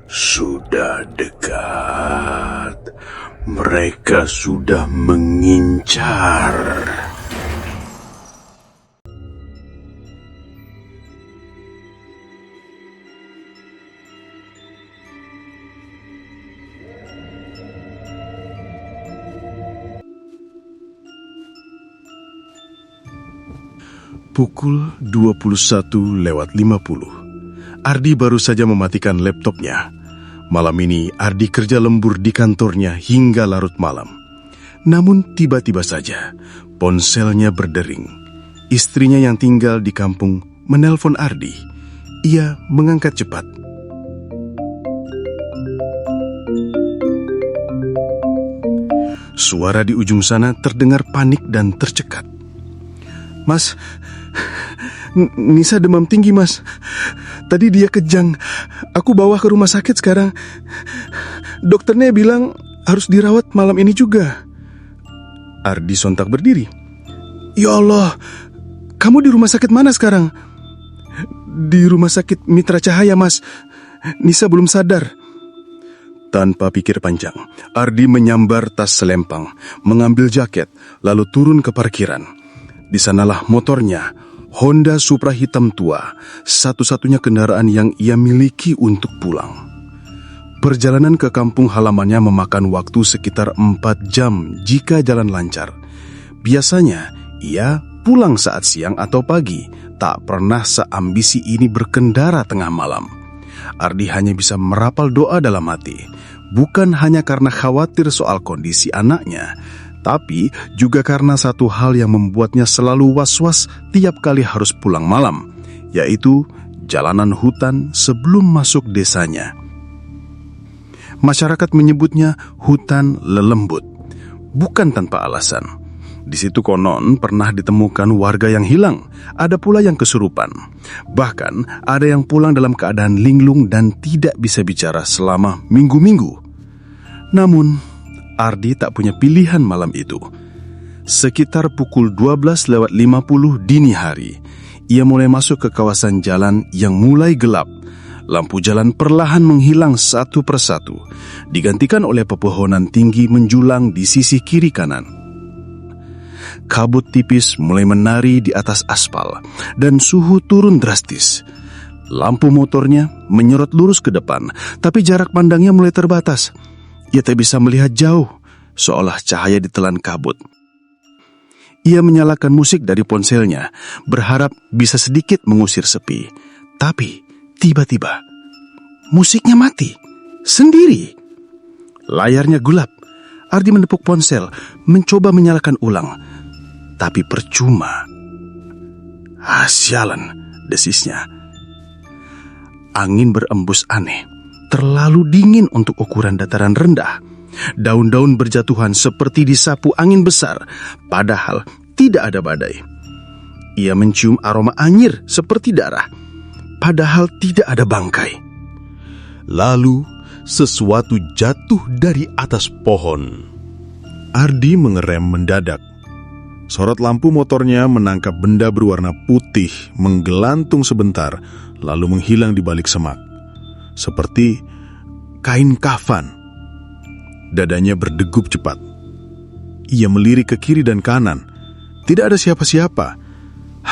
Sudah dekat. Mereka sudah mengincar. Pukul 21:50. Ardi baru saja mematikan laptopnya. Malam ini Ardi kerja lembur di kantornya hingga larut malam. Namun tiba-tiba saja ponselnya berdering. Istrinya yang tinggal di kampung menelpon Ardi. Ia mengangkat cepat. Suara di ujung sana terdengar panik dan tercekat. "Mas, Nisa demam tinggi, Mas. Tadi dia kejang. Aku bawa ke rumah sakit sekarang. Dokternya bilang harus dirawat malam ini juga." Ardi sontak berdiri. "Ya Allah, kamu di rumah sakit mana sekarang?" "Di rumah sakit Mitra Cahaya, Mas. Nisa belum sadar." Tanpa pikir panjang, Ardi menyambar tas selempang, mengambil jaket, lalu turun ke parkiran. Di sanalah motornya, Honda Supra hitam tua, satu-satunya kendaraan yang ia miliki untuk pulang. Perjalanan ke kampung halamannya memakan waktu sekitar 4 jam jika jalan lancar. Biasanya, ia pulang saat siang atau pagi, tak pernah seambisi ini berkendara tengah malam. Ardi hanya bisa merapal doa dalam hati, bukan hanya karena khawatir soal kondisi anaknya, tapi juga karena satu hal yang membuatnya selalu was-was tiap kali harus pulang malam, yaitu jalanan hutan sebelum masuk desanya. Masyarakat menyebutnya hutan lelembut, bukan tanpa alasan. Di situ konon pernah ditemukan warga yang hilang, ada pula yang kesurupan. Bahkan ada yang pulang dalam keadaan linglung dan tidak bisa bicara selama minggu-minggu. Namun, Ardi tak punya pilihan malam itu. Sekitar pukul 12:50 dini hari, ia mulai masuk ke kawasan jalan yang mulai gelap. Lampu jalan perlahan menghilang satu persatu, digantikan oleh pepohonan tinggi menjulang di sisi kiri kanan. Kabut tipis mulai menari di atas aspal, dan suhu turun drastis. Lampu motornya menyorot lurus ke depan, tapi jarak pandangnya mulai terbatas. Ia tak bisa melihat jauh, seolah cahaya ditelan kabut. Ia menyalakan musik dari ponselnya, berharap bisa sedikit mengusir sepi. Tapi tiba-tiba musiknya mati sendiri. Layarnya gelap. Ardi menepuk ponsel, mencoba menyalakan ulang, tapi percuma. "Sialan," desisnya. Angin berembus aneh, terlalu dingin untuk ukuran dataran rendah. Daun-daun berjatuhan seperti disapu angin besar, padahal tidak ada badai. Ia mencium aroma anyir seperti darah, padahal tidak ada bangkai. Lalu sesuatu jatuh dari atas pohon. Ardi mengerem mendadak. Sorot lampu motornya menangkap benda berwarna putih menggelantung sebentar, lalu menghilang di balik semak. Seperti kain kafan. Dadanya berdegup cepat. Ia melirik ke kiri dan kanan. Tidak ada siapa-siapa,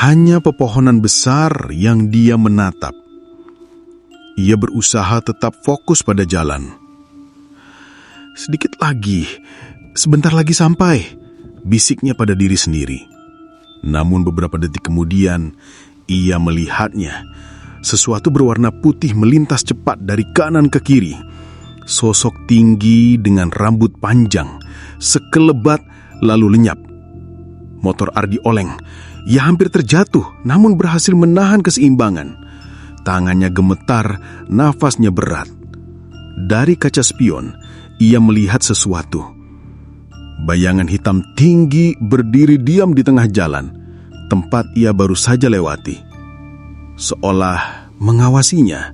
hanya pepohonan besar yang dia menatap. Ia berusaha tetap fokus pada jalan. "Sedikit lagi, sebentar lagi sampai," bisiknya pada diri sendiri. Namun beberapa detik kemudian, ia melihatnya. Sesuatu berwarna putih melintas cepat dari kanan ke kiri. Sosok tinggi dengan rambut panjang, sekelebat lalu lenyap. Motor Ardi oleng. Ia hampir terjatuh, namun berhasil menahan keseimbangan. Tangannya gemetar, nafasnya berat. Dari kaca spion, ia melihat sesuatu. Bayangan hitam tinggi berdiri diam di tengah jalan, tempat ia baru saja lewati. Seolah mengawasinya.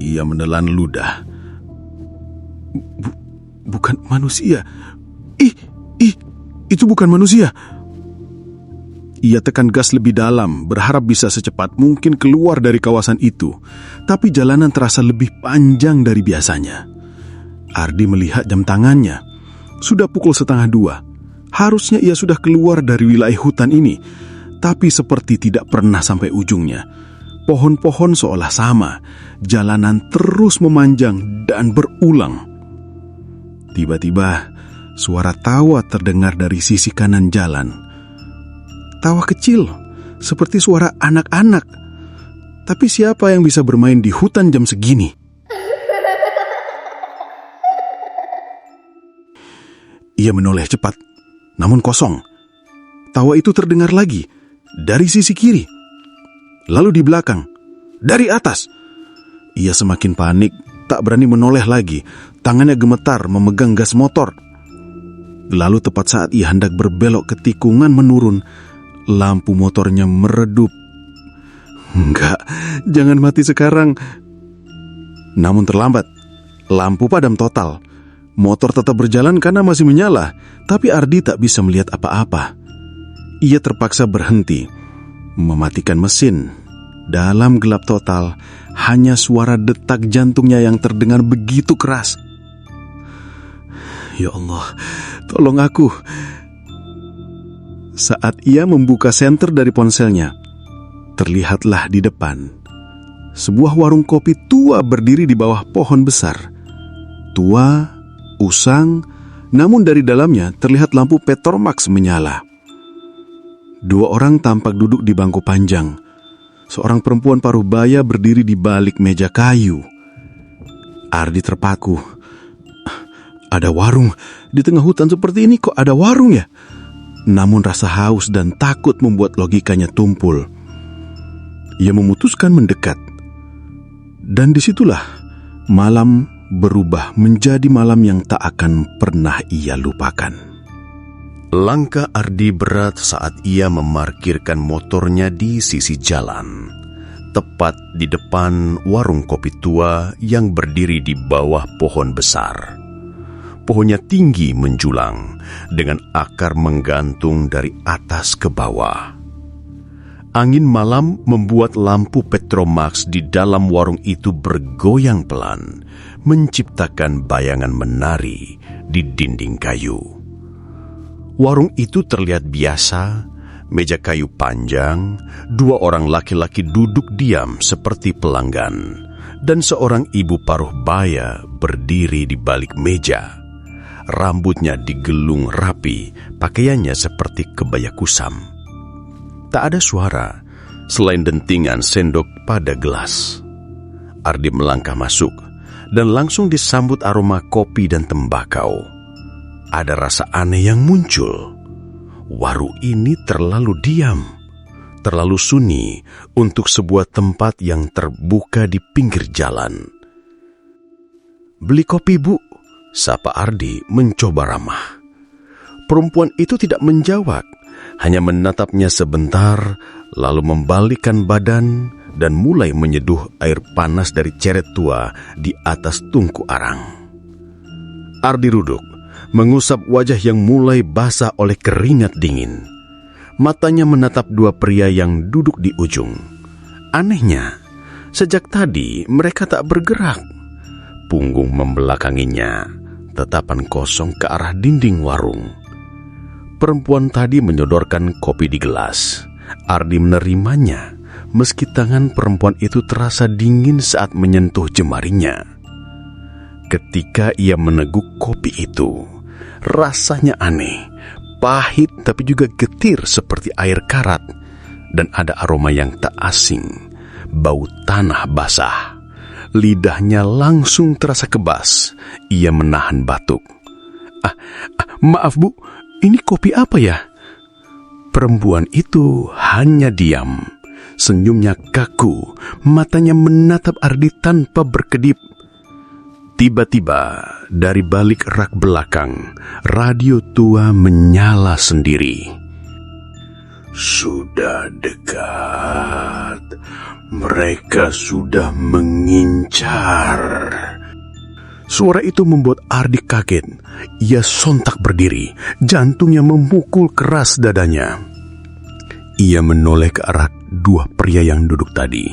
Ia menelan ludah. Bukan manusia. Itu bukan manusia. Ia tekan gas lebih dalam, berharap bisa secepat mungkin keluar dari kawasan itu. Tapi jalanan terasa lebih panjang dari biasanya. Ardi melihat jam tangannya. Sudah pukul 1:30. Harusnya ia sudah keluar dari wilayah hutan ini. Tapi seperti tidak pernah sampai ujungnya. Pohon-pohon seolah sama. Jalanan terus memanjang dan berulang. Tiba-tiba, suara tawa terdengar dari sisi kanan jalan. Tawa kecil, seperti suara anak-anak. Tapi siapa yang bisa bermain di hutan jam segini? Ia menoleh cepat, namun kosong. Tawa itu terdengar lagi, dari sisi kiri. Lalu di belakang, dari atas. Ia semakin panik, tak berani menoleh lagi. Tangannya gemetar memegang gas motor. Lalu tepat saat ia hendak berbelok ke tikungan menurun, lampu motornya meredup. Enggak, jangan mati sekarang. Namun terlambat. Lampu padam total. Motor tetap berjalan karena masih menyala, tapi Ardi tak bisa melihat apa-apa. Ia terpaksa berhenti, mematikan mesin. Dalam gelap total, hanya suara detak jantungnya yang terdengar begitu keras. Ya Allah, tolong aku. Saat ia membuka senter dari ponselnya, terlihatlah di depan sebuah warung kopi tua berdiri di bawah pohon besar. Tua, usang, namun dari dalamnya terlihat lampu Petromax menyala. 2 orang tampak duduk di bangku panjang. Seorang perempuan paruh baya berdiri di balik meja kayu. Ardi terpaku. Ada warung di tengah hutan seperti ini, kok ada warung ya? Namun rasa haus dan takut membuat logikanya tumpul. Ia memutuskan mendekat. Dan disitulah malam berubah menjadi malam yang tak akan pernah ia lupakan. Langkah Ardi berat saat ia memarkirkan motornya di sisi jalan, tepat di depan warung kopi tua yang berdiri di bawah pohon besar. Pohonnya tinggi menjulang dengan akar menggantung dari atas ke bawah. Angin malam membuat lampu Petromax di dalam warung itu bergoyang pelan, menciptakan bayangan menari di dinding kayu. Warung itu terlihat biasa, meja kayu panjang, 2 orang laki-laki duduk diam seperti pelanggan, dan seorang ibu paruh baya berdiri di balik meja. Rambutnya digelung rapi, pakaiannya seperti kebaya kusam. Tak ada suara selain dentingan sendok pada gelas. Ardi melangkah masuk dan langsung disambut aroma kopi dan tembakau. Ada rasa aneh yang muncul. Warung ini terlalu diam, terlalu sunyi untuk sebuah tempat yang terbuka di pinggir jalan. "Beli kopi, Bu?" sapa Ardi mencoba ramah. Perempuan itu tidak menjawab, hanya menatapnya sebentar, lalu membalikkan badan dan mulai menyeduh air panas dari ceret tua di atas tungku arang. Ardi duduk, mengusap wajah yang mulai basah oleh keringat dingin. Matanya menatap 2 pria yang duduk di ujung. Anehnya, sejak tadi mereka tak bergerak. Punggung membelakanginya, tatapan kosong ke arah dinding warung. Perempuan tadi menyodorkan kopi di gelas. Ardi menerimanya, meski tangan perempuan itu terasa dingin saat menyentuh jemarinya. Ketika ia meneguk kopi itu, rasanya aneh, pahit tapi juga getir seperti air karat, dan ada aroma yang tak asing, bau tanah basah. Lidahnya langsung terasa kebas. Ia menahan batuk. Maaf Bu, ini kopi apa ya? Perempuan itu hanya diam. Senyumnya kaku, matanya menatap Ardi tanpa berkedip. Tiba-tiba dari balik rak belakang, radio tua menyala sendiri. "Sudah dekat. Mereka sudah mengincar." Suara itu membuat Ardi kaget. Ia sontak berdiri, jantungnya memukul keras dadanya. Ia menoleh ke arah dua pria yang duduk tadi.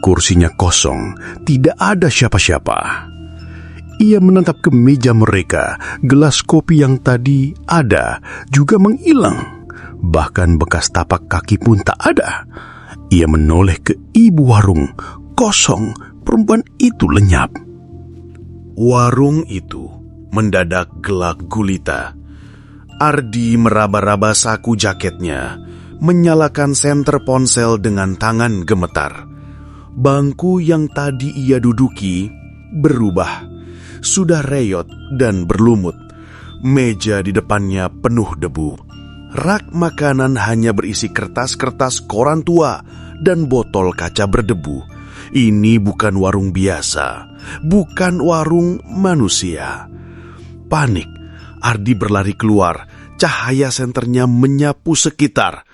Kursinya kosong, tidak ada siapa-siapa. Ia menatap ke meja mereka. Gelas kopi yang tadi ada juga menghilang. Bahkan bekas tapak kaki pun tak ada. Ia menoleh ke ibu warung. Kosong, perempuan itu lenyap. Warung itu mendadak gelap gulita. Ardi meraba-raba saku jaketnya, menyalakan senter ponsel dengan tangan gemetar. Bangku yang tadi ia duduki berubah, sudah reyot dan berlumut. Meja di depannya penuh debu. Rak makanan hanya berisi kertas-kertas koran tua dan botol kaca berdebu. Ini bukan warung biasa, bukan warung manusia. Panik, Ardi berlari keluar. Cahaya senternya menyapu sekitar.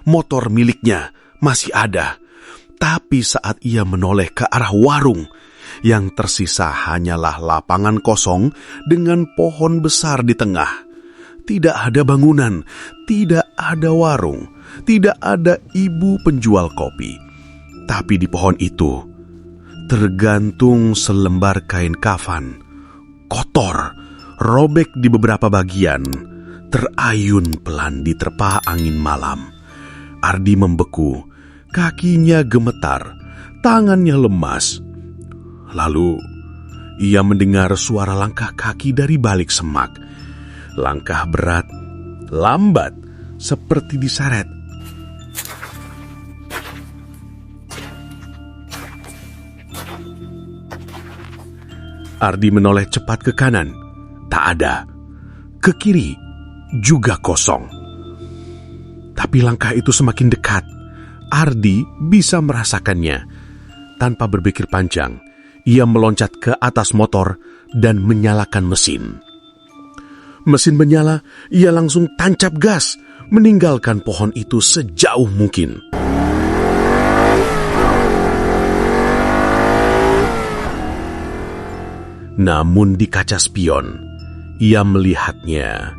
Motor miliknya masih ada. Tapi saat ia menoleh ke arah warung, yang tersisa hanyalah lapangan kosong dengan pohon besar di tengah. Tidak ada bangunan, tidak ada warung, tidak ada ibu penjual kopi. Tapi di pohon itu tergantung selembar kain kafan, kotor, robek di beberapa bagian, terayun pelan diterpa angin malam. Ardi membeku, kakinya gemetar, tangannya lemas. Lalu ia mendengar suara langkah kaki dari balik semak. Langkah berat, lambat, seperti diseret. Ardi menoleh cepat ke kanan. Tak ada. Ke kiri juga kosong. Tapi langkah itu semakin dekat. Ardi bisa merasakannya. Tanpa berpikir panjang, ia meloncat ke atas motor dan menyalakan mesin. Mesin menyala, ia langsung tancap gas, meninggalkan pohon itu sejauh mungkin. Namun di kaca spion, ia melihatnya.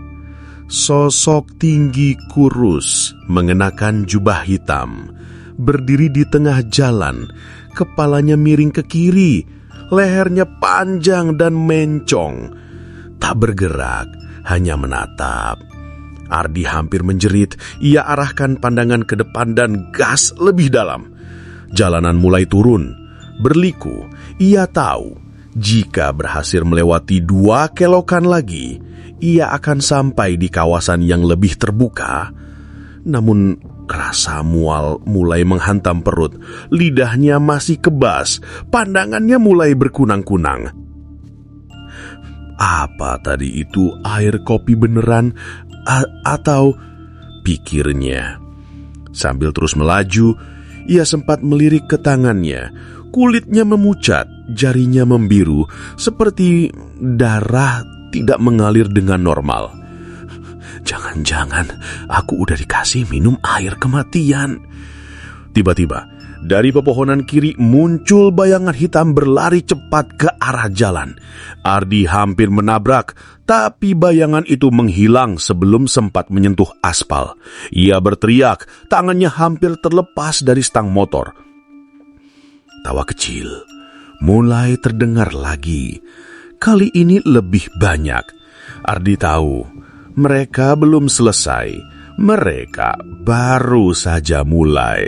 Sosok tinggi kurus, mengenakan jubah hitam, berdiri di tengah jalan, kepalanya miring ke kiri, lehernya panjang dan mencong. Tak bergerak, hanya menatap. Ardi hampir menjerit. Ia arahkan pandangan ke depan dan gas lebih dalam. Jalanan mulai turun, berliku. Ia tahu, jika berhasil melewati 2 kelokan lagi, ia akan sampai di kawasan yang lebih terbuka. Namun rasa mual mulai menghantam perut. Lidahnya masih kebas, pandangannya mulai berkunang-kunang. Apa tadi itu, air kopi beneran atau pikirnya? Sambil terus melaju, ia sempat melirik ke tangannya. Kulitnya memucat, jarinya membiru, seperti darah tidak mengalir dengan normal. Jangan-jangan aku udah dikasih minum air kematian. Tiba-tiba, dari pepohonan kiri muncul bayangan hitam berlari cepat ke arah jalan. Ardi hampir menabrak, tapi bayangan itu menghilang sebelum sempat menyentuh aspal. Ia berteriak, tangannya hampir terlepas dari stang motor. Tawa kecil mulai terdengar lagi. Kali ini lebih banyak. Ardi tahu, mereka belum selesai. Mereka baru saja mulai.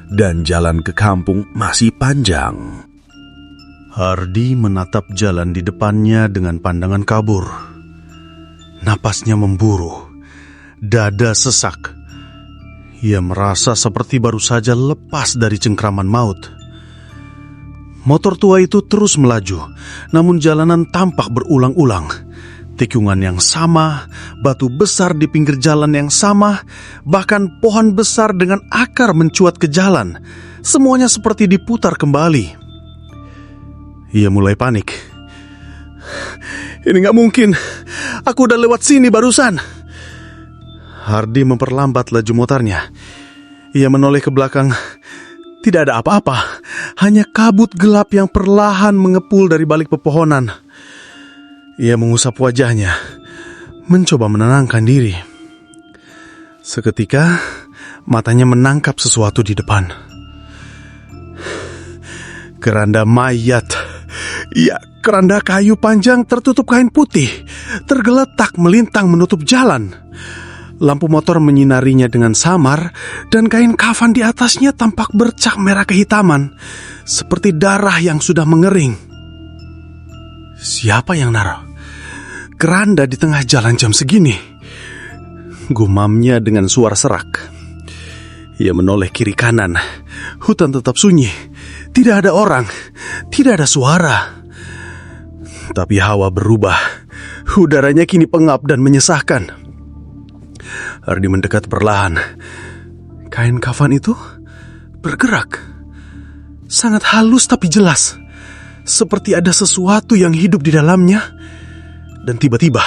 Dan jalan ke kampung masih panjang. Ardi menatap jalan di depannya dengan pandangan kabur. Napasnya memburu, dada sesak. Ia merasa seperti baru saja lepas dari cengkraman maut. Motor tua itu terus melaju, namun jalanan tampak berulang-ulang. Tikungan yang sama, batu besar di pinggir jalan yang sama, bahkan pohon besar dengan akar mencuat ke jalan. Semuanya seperti diputar kembali. Ia mulai panik. Ini gak mungkin, aku udah lewat sini barusan. Ardi memperlambat laju motornya. Ia menoleh ke belakang. Tidak ada apa-apa, hanya kabut gelap yang perlahan mengepul dari balik pepohonan. Ia mengusap wajahnya, mencoba menenangkan diri. Seketika, Matanya menangkap sesuatu di depan. Keranda mayat. Ya, keranda kayu panjang tertutup kain putih, tergeletak melintang menutup jalan. Lampu motor menyinarinya dengan samar, dan kain kafan di atasnya tampak bercak merah kehitaman, seperti darah yang sudah mengering. Siapa yang naruh keranda di tengah jalan jam segini? Gumamnya dengan suara serak. Ia menoleh kiri kanan. Hutan tetap sunyi. Tidak ada orang, tidak ada suara. Tapi hawa berubah. Udaranya kini pengap dan menyesakkan. Ardi mendekat perlahan. Kain kafan itu bergerak. Sangat halus tapi jelas. Seperti ada sesuatu yang hidup di dalamnya. Dan tiba-tiba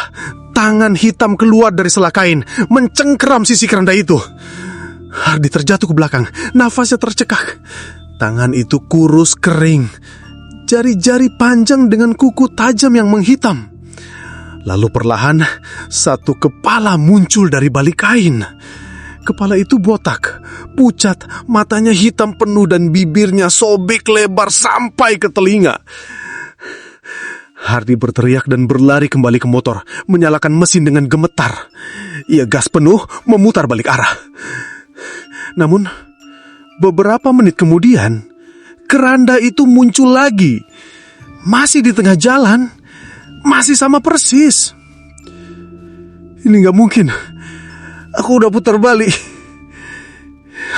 tangan hitam keluar dari sela kain, mencengkeram sisi keranda itu. Ardi terjatuh ke belakang, nafasnya tercekak. Tangan itu kurus kering, jari-jari panjang dengan kuku tajam yang menghitam. Lalu perlahan satu kepala muncul dari balik kain. Kepala itu botak, pucat, matanya hitam penuh dan bibirnya sobek lebar sampai ke telinga. Hardy berteriak dan berlari kembali ke motor, menyalakan mesin dengan gemetar. Ia gas penuh, memutar balik arah. Namun, beberapa menit kemudian, keranda itu muncul lagi. Masih di tengah jalan, masih sama persis. Ini gak mungkin. Aku udah putar balik.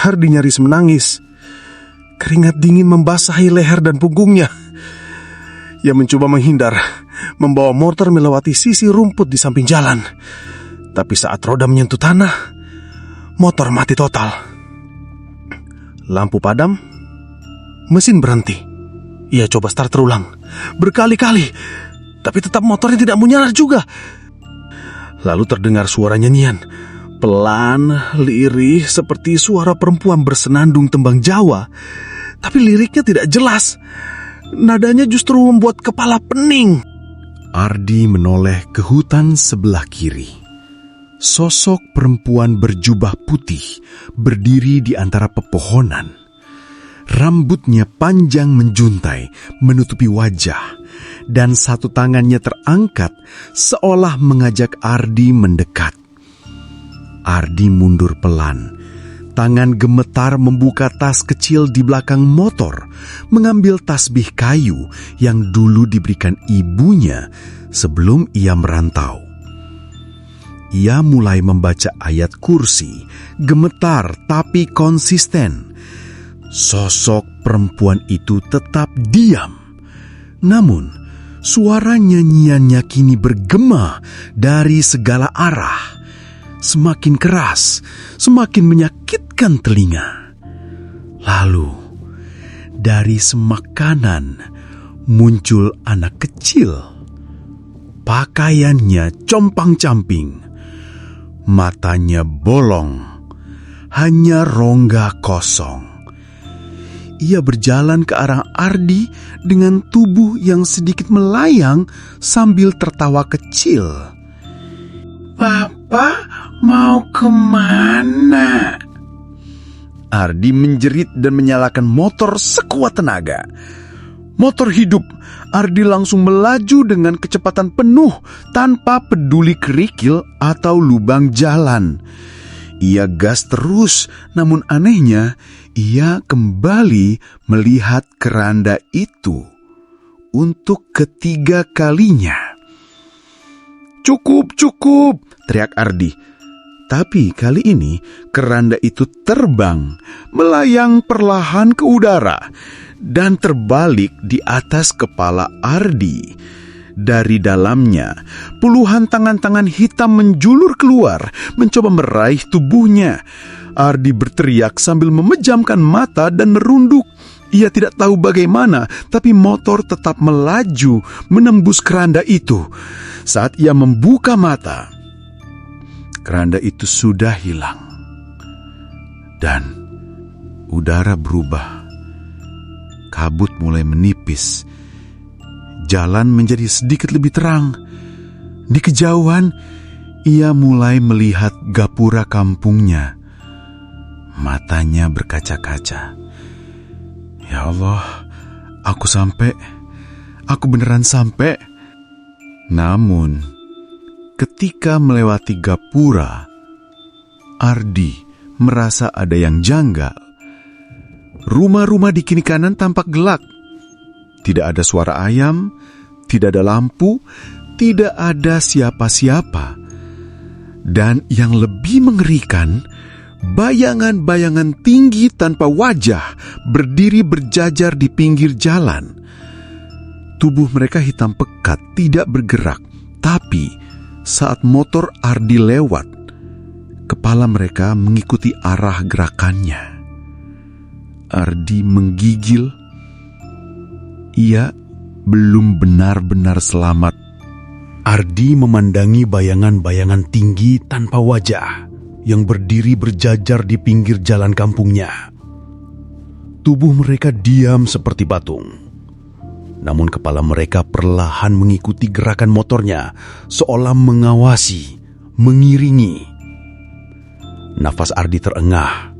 Hardy nyaris menangis. Keringat dingin membasahi leher dan punggungnya. Ia mencoba menghindar, membawa motor melewati sisi rumput di samping jalan. Tapi saat roda menyentuh tanah, motor mati total. Lampu padam, mesin berhenti. Ia coba start terulang, berkali-kali, tapi tetap motornya tidak mau nyala juga. Lalu terdengar suara nyanyian, pelan, lirih, seperti suara perempuan bersenandung tembang Jawa. Tapi liriknya tidak jelas. Nadanya justru membuat kepala pening. Ardi menoleh ke hutan sebelah kiri. Sosok perempuan berjubah putih berdiri di antara pepohonan. Rambutnya panjang menjuntai menutupi wajah, dan satu tangannya terangkat seolah mengajak Ardi mendekat. Ardi mundur pelan. Tangan gemetar membuka tas kecil di belakang motor, mengambil tasbih kayu yang dulu diberikan ibunya sebelum ia merantau. Ia mulai membaca ayat kursi, gemetar tapi konsisten. Sosok perempuan itu tetap diam. Namun, suara nyanyiannya kini bergema dari segala arah. Semakin keras, semakin menyakitkan telinga. Lalu, dari semak kanan muncul anak kecil. Pakaiannya compang-camping. Matanya bolong, hanya rongga kosong. Ia berjalan ke arah Ardi dengan tubuh yang sedikit melayang sambil tertawa kecil. Papa mau kemana? Ardi menjerit dan menyalakan motor sekuat tenaga. Motor hidup. Ardi langsung melaju dengan kecepatan penuh tanpa peduli kerikil atau lubang jalan. Ia gas terus, namun anehnya ia kembali melihat keranda itu untuk ketiga kalinya. "Cukup, cukup!" teriak Ardi. Tapi kali ini keranda itu terbang, melayang perlahan ke udara, dan terbalik di atas kepala Ardi. Dari dalamnya, puluhan tangan-tangan hitam menjulur keluar, mencoba meraih tubuhnya. Ardi berteriak sambil memejamkan mata dan merunduk. Ia tidak tahu bagaimana, tapi motor tetap melaju menembus keranda itu. Saat ia membuka mata, keranda itu sudah hilang. Dan udara berubah. Kabut mulai menipis. Jalan menjadi sedikit lebih terang. Di kejauhan, ia mulai melihat gapura kampungnya. Matanya berkaca-kaca. Ya Allah, aku sampai. Aku beneran sampai. Namun, ketika melewati gapura, Ardi merasa ada yang janggal. Rumah-rumah di kiri kanan tampak gelap. Tidak ada suara ayam, tidak ada lampu, tidak ada siapa-siapa. Dan yang lebih mengerikan, bayangan-bayangan tinggi tanpa wajah berdiri berjajar di pinggir jalan. Tubuh mereka hitam pekat, tidak bergerak. Tapi saat motor Ardi lewat, kepala mereka mengikuti arah gerakannya. Ardi menggigil. Ia belum benar-benar selamat. Ardi memandangi bayangan-bayangan tinggi tanpa wajah yang berdiri berjajar di pinggir jalan kampungnya. Tubuh mereka diam seperti patung. Namun kepala mereka perlahan mengikuti gerakan motornya, seolah mengawasi, mengiringi. Nafas Ardi terengah.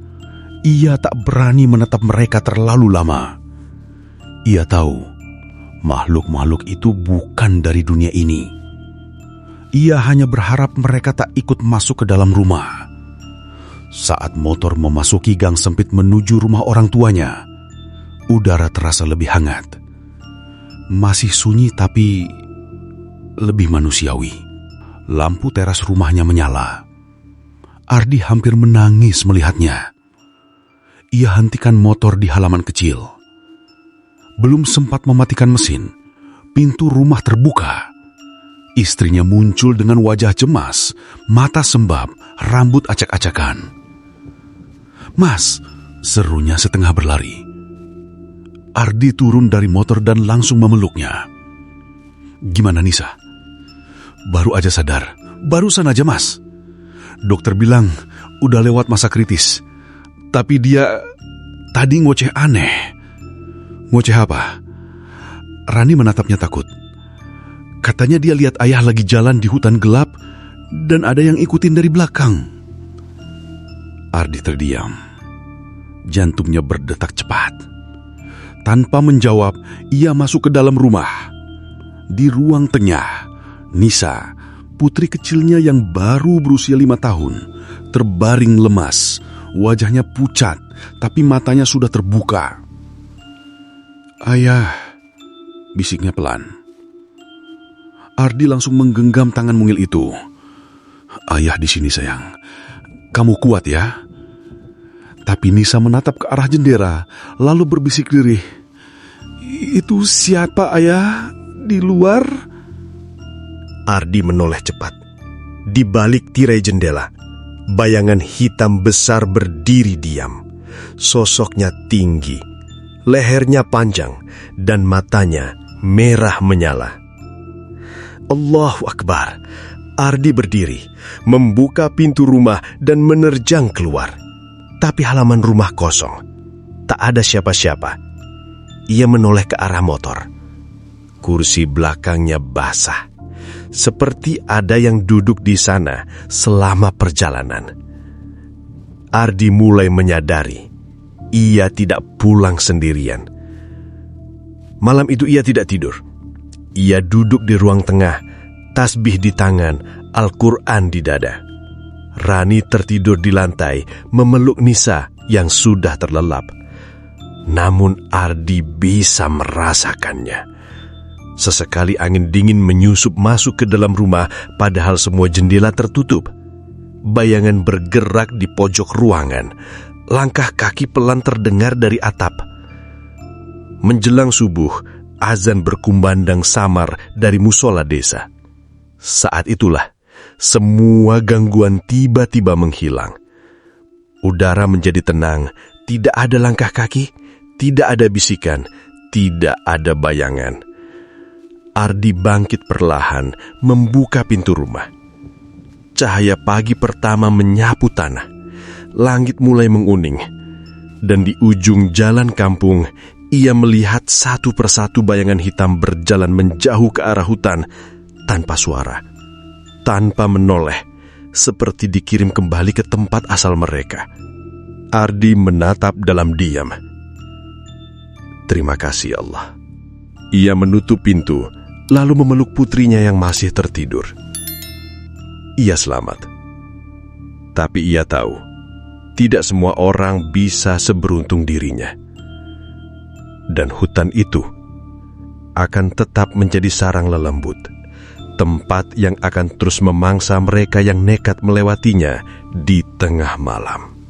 Ia tak berani menatap mereka terlalu lama. Ia tahu makhluk-makhluk itu bukan dari dunia ini. Ia hanya berharap mereka tak ikut masuk ke dalam rumah. Saat motor memasuki gang sempit menuju rumah orang tuanya, udara terasa lebih hangat. Masih sunyi tapi lebih manusiawi. Lampu teras rumahnya menyala. Ardi hampir menangis melihatnya. Ia hentikan motor di halaman kecil. Belum sempat mematikan mesin, pintu rumah terbuka. Istrinya muncul dengan wajah cemas, mata sembab, rambut acak-acakan. "Mas," serunya setengah berlari. Ardi turun dari motor dan langsung memeluknya. "Gimana Nisa?" "Baru aja sadar, barusan aja Mas. Dokter bilang udah lewat masa kritis. Tapi dia tadi ngoceh aneh." "Ngoceh apa?" Rani menatapnya takut. Katanya dia lihat ayah lagi jalan di hutan gelap dan ada yang ikutin dari belakang. Ardi terdiam. Jantungnya berdetak cepat. Tanpa menjawab, ia masuk ke dalam rumah. Di ruang tengah, Nisa, putri kecilnya yang baru berusia 5 tahun, terbaring lemas. Wajahnya pucat, tapi matanya sudah terbuka. "Ayah," bisiknya pelan. Ardi langsung menggenggam tangan mungil itu. "Ayah di sini sayang, kamu kuat ya." Tapi Nisa menatap ke arah jendela, lalu berbisik lirih, "Itu siapa ayah di luar?" Ardi menoleh cepat. Di balik tirai jendela, bayangan hitam besar berdiri diam. Sosoknya tinggi, lehernya panjang, dan matanya merah menyala. Allahu Akbar. Ardi berdiri, membuka pintu rumah dan menerjang keluar. Tapi halaman rumah kosong. Tak ada siapa-siapa. Ia menoleh ke arah motor. Kursi belakangnya basah. Seperti ada yang duduk di sana selama perjalanan. Ardi mulai menyadari ia tidak pulang sendirian. Malam itu ia tidak tidur. Ia duduk di ruang tengah, tasbih di tangan, Al-Quran di dada. Rani tertidur di lantai, memeluk Nisa yang sudah terlelap. Namun Ardi bisa merasakannya. Sesekali angin dingin menyusup masuk ke dalam rumah, padahal semua jendela tertutup. Bayangan bergerak di pojok ruangan. Langkah kaki pelan terdengar dari atap. Menjelang subuh, azan berkumandang samar dari musola desa. Saat itulah, semua gangguan tiba-tiba menghilang. Udara menjadi tenang, tidak ada langkah kaki, tidak ada bisikan, tidak ada bayangan. Ardi bangkit perlahan, membuka pintu rumah. Cahaya pagi pertama menyapu tanah. Langit mulai menguning. Dan di ujung jalan kampung, ia melihat satu persatu bayangan hitam berjalan menjauh ke arah hutan tanpa suara, tanpa menoleh, seperti dikirim kembali ke tempat asal mereka. Ardi menatap dalam diam. Terima kasih Allah. Ia menutup pintu, lalu memeluk putrinya yang masih tertidur. Ia selamat. Tapi ia tahu, tidak semua orang bisa seberuntung dirinya. Dan hutan itu akan tetap menjadi sarang lelembut, tempat yang akan terus memangsa mereka yang nekat melewatinya di tengah malam.